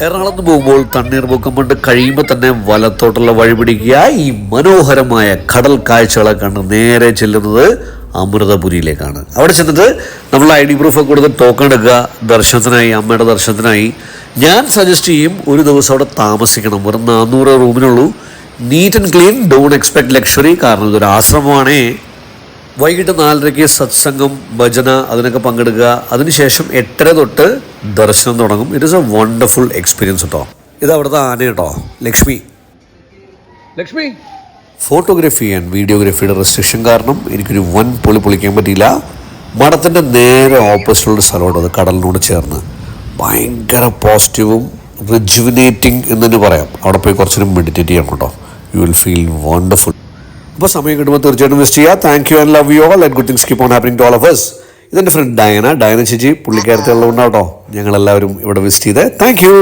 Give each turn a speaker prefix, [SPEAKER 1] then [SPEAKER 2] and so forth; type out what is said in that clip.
[SPEAKER 1] എറണാകുളത്ത് പോകുമ്പോൾ തണ്ണീർമുക്കം കൊണ്ട് കഴിയുമ്പോൾ തന്നെ വലത്തോട്ടുള്ള വഴി പിടിക്കുക. ഈ മനോഹരമായ കടൽ കാഴ്ചകളെ കണ്ട് നേരെ ചെല്ലുന്നത് അമൃതപുരിയിലേക്കാണ്. അവിടെ ചെന്നിട്ട് നമ്മൾ ID പ്രൂഫ് കൊടുത്ത് ടോക്കൺ എടുക്കുക. ദർശനത്തിനായി, അമ്മയുടെ ദർശനത്തിനായി. ഞാൻ സജസ്റ്റ് ചെയ്യും ഒരു ദിവസം അവിടെ താമസിക്കണം. വെറും 400 റൂമിനുള്ളൂ. Neat and clean, don't expect luxury. കാരണം ഇതൊരു ആശ്രമമാണേ. വൈകിട്ട് 4:30 സത്സംഗം, ഭജന, അതിനൊക്കെ പങ്കെടുക്കുക. അതിനുശേഷം 8:30 തൊട്ട് ദർശനം തുടങ്ങും. It is A wonderful experience കേട്ടോ. ഇത് അവിടുത്തെ ആന കേട്ടോ, ലക്ഷ്മി. ഫോട്ടോഗ്രാഫി ആൻഡ് വീഡിയോഗ്രാഫിയുടെ റെസ്ട്രിക്ഷൻ കാരണം എനിക്കൊരു വൻ പൊളിക്കാൻ പറ്റിയില്ല. മഠത്തിൻ്റെ നേരെ ഓപ്പോസിറ്റുള്ള സ്ഥലമുണ്ട്, അത് കടലിനോട് ചേർന്ന്. ഭയങ്കര പോസിറ്റീവും റിജുവിനേറ്റിംഗ് എന്ന് തന്നെ പറയാം. അവിടെ പോയി കുറച്ചൊരു മെഡിറ്റേറ്റ് ചെയ്യണം കേട്ടോ. You will feel wonderful. അപ്പോൾ സമയം കിട്ടുമ്പോൾ തീർച്ചയായിട്ടും വിസിറ്റ് ചെയ്യുക. Thank you and love you all. Let good things keep on happening to all of us. ഇതെൻ്റെ ഫ്രണ്ട് ഡയന ചേച്ചി. പുള്ളിക്കാരത്തുള്ളതുകൊണ്ടാട്ടോ ഞങ്ങളെല്ലാവരും ഇവിടെ വിസിറ്റ് ചെയ്തത്. Thank U.